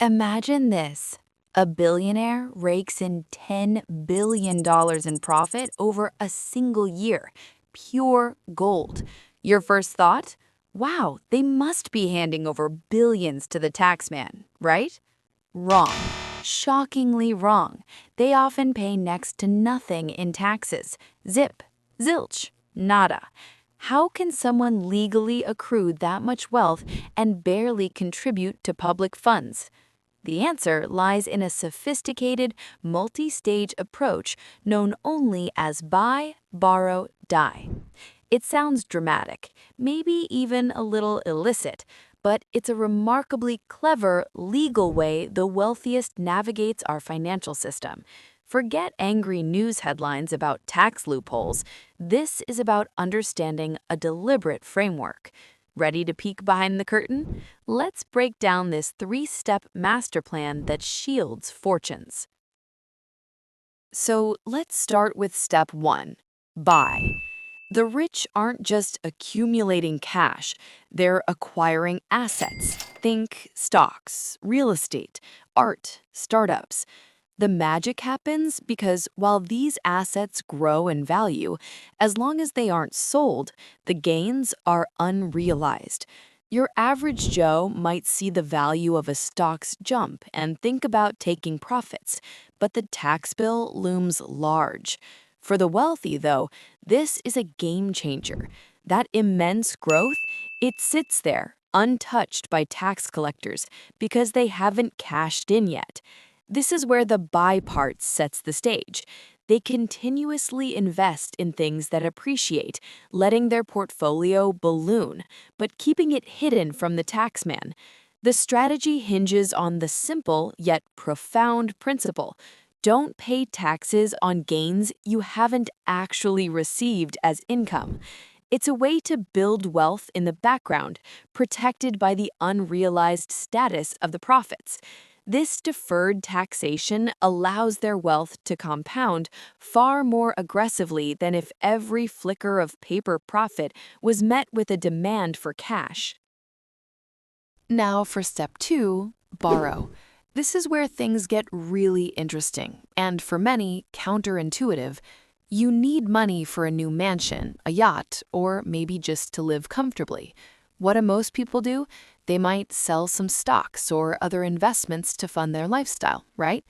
Imagine this. A billionaire rakes in $10 billion in profit over a single year. Pure gold. Your first thought? Wow, they must be handing over billions to the taxman, right? Wrong. Shockingly wrong. They often pay next to nothing in taxes. Zip. Zilch. Nada. How can someone legally accrue that much wealth and barely contribute to public funds? The answer lies in a sophisticated, multi-stage approach known only as buy, borrow, die. It sounds dramatic, maybe even a little illicit, but it's a remarkably clever, legal way the wealthiest navigates our financial system. Forget angry news headlines about tax loopholes. This is about understanding a deliberate framework. Ready to peek behind the curtain? Let's break down this three-step master plan that shields fortunes. So let's start with step one, buy. The rich aren't just accumulating cash, they're acquiring assets. Think stocks, real estate, art, startups. The magic happens because while these assets grow in value, as long as they aren't sold, the gains are unrealized. Your average Joe might see the value of a stock's jump and think about taking profits, but the tax bill looms large. For the wealthy, though, this is a game changer. That immense growth, it sits there, untouched by tax collectors, because they haven't cashed in yet. This is where the buy part sets the stage. They continuously invest in things that appreciate, letting their portfolio balloon, but keeping it hidden from the taxman. The strategy hinges on the simple yet profound principle. Don't pay taxes on gains you haven't actually received as income. It's a way to build wealth in the background, protected by the unrealized status of the profits. This deferred taxation allows their wealth to compound far more aggressively than if every flicker of paper profit was met with a demand for cash. Now for step two, borrow. This is where things get really interesting, and for many, counterintuitive. You need money for a new mansion, a yacht, or maybe just to live comfortably. What do most people do? They might sell some stocks or other investments to fund their lifestyle, right?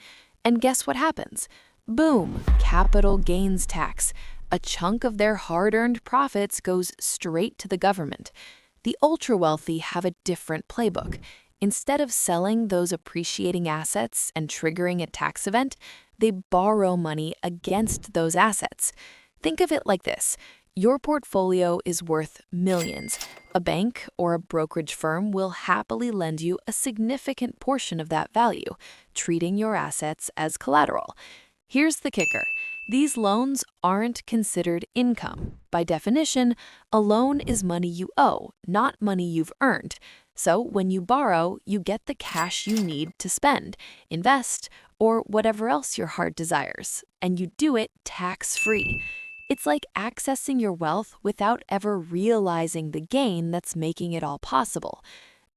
And guess what happens? Boom, capital gains tax. A chunk of their hard-earned profits goes straight to the government. The ultra-wealthy have a different playbook. Instead of selling those appreciating assets and triggering a tax event, they borrow money against those assets. Think of it like this. Your portfolio is worth millions. A bank or a brokerage firm will happily lend you a significant portion of that value, treating your assets as collateral. Here's the kicker. These loans aren't considered income. By definition, a loan is money you owe, not money you've earned. So when you borrow, you get the cash you need to spend, invest, or whatever else your heart desires, and you do it tax-free. It's like accessing your wealth without ever realizing the gain that's making it all possible.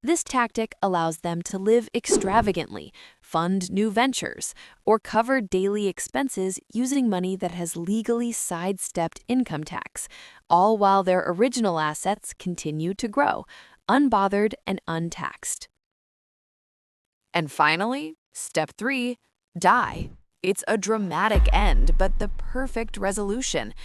This tactic allows them to live extravagantly, fund new ventures, or cover daily expenses using money that has legally sidestepped income tax, all while their original assets continue to grow, unbothered and untaxed. And finally, step three, die. It's a dramatic end, but the perfect resolution.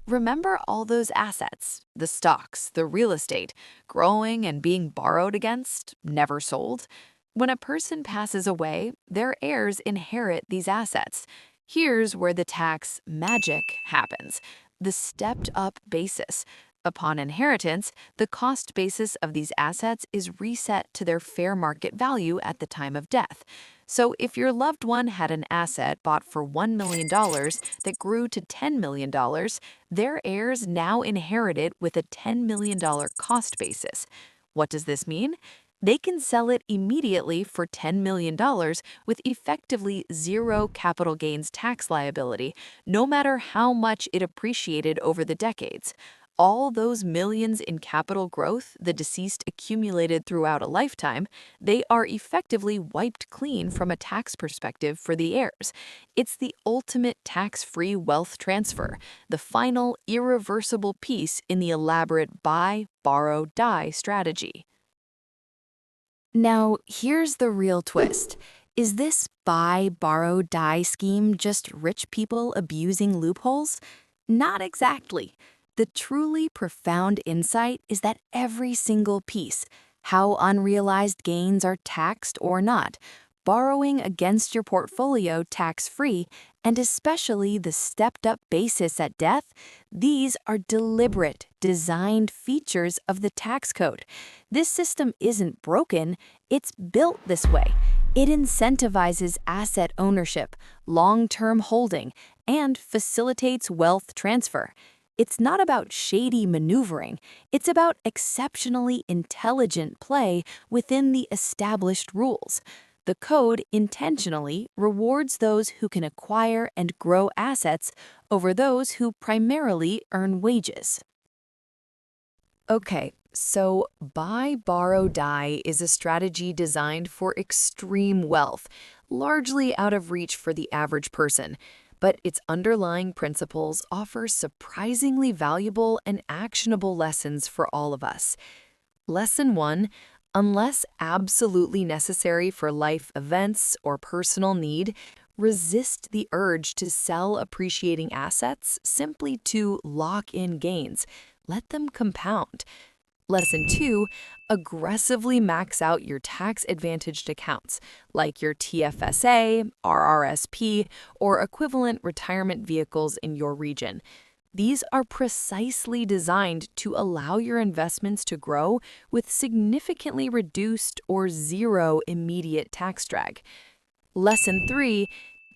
Remember all those assets, the stocks, the real estate, growing and being borrowed against, never sold? When a person passes away, their heirs inherit these assets. Here's where the tax magic happens, the stepped-up basis. Upon inheritance, the cost basis of these assets is reset to their fair market value at the time of death. So if your loved one had an asset bought for $1 million that grew to $10 million, their heirs now inherit it with a $10 million cost basis. What does this mean? They can sell it immediately for $10 million with effectively zero capital gains tax liability, no matter how much it appreciated over the decades. All those millions in capital growth the deceased accumulated throughout a lifetime, they are effectively wiped clean from a tax perspective for the heirs. It's the ultimate tax-free wealth transfer, the final irreversible piece in the elaborate buy, borrow, die strategy. Now, here's the real twist. Is this buy, borrow, die scheme just rich people abusing loopholes? Not exactly. The truly profound insight is that every single piece, how unrealized gains are taxed or not, borrowing against your portfolio tax-free, and especially the stepped-up basis at death, these are deliberate, designed features of the tax code. This system isn't broken, it's built this way. It incentivizes asset ownership, long-term holding, and facilitates wealth transfer. It's not about shady maneuvering, it's about exceptionally intelligent play within the established rules. The code intentionally rewards those who can acquire and grow assets over those who primarily earn wages. Okay, so buy, borrow, die is a strategy designed for extreme wealth, largely out of reach for the average person. But its underlying principles offer surprisingly valuable and actionable lessons for all of us. Lesson 1. Unless absolutely necessary for life events or personal need, resist the urge to sell appreciating assets simply to lock in gains. Let them compound. Lesson 2, aggressively max out your tax-advantaged accounts, like your TFSA, RRSP, or equivalent retirement vehicles in your region. These are precisely designed to allow your investments to grow with significantly reduced or zero immediate tax drag. Lesson 3,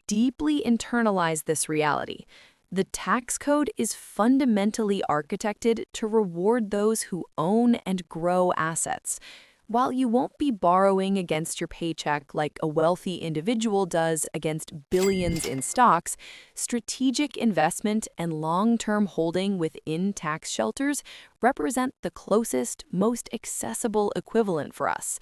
deeply internalize this reality. The tax code is fundamentally architected to reward those who own and grow assets. While you won't be borrowing against your paycheck like a wealthy individual does against billions in stocks, strategic investment and long-term holding within tax shelters represent the closest, most accessible equivalent for us.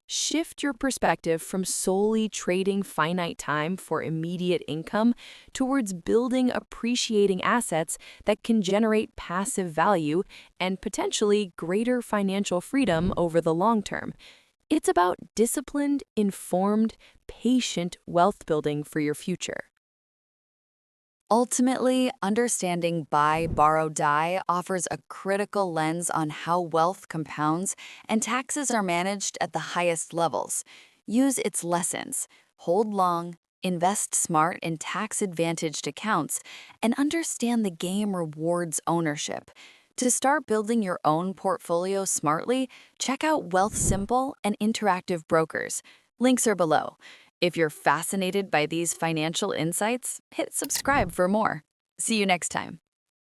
Shift your perspective from solely trading finite time for immediate income towards building appreciating assets that can generate passive value and potentially greater financial freedom over the long term. It's about disciplined, informed, patient wealth building for your future. Ultimately, understanding buy, borrow, die offers a critical lens on how wealth compounds and taxes are managed at the highest levels. Use its lessons, hold long, invest smart in tax-advantaged accounts, and understand the game rewards ownership. To start building your own portfolio smartly, check out Wealthsimple and Interactive Brokers. Links are below. If you're fascinated by these financial insights, hit subscribe for more. See you next time.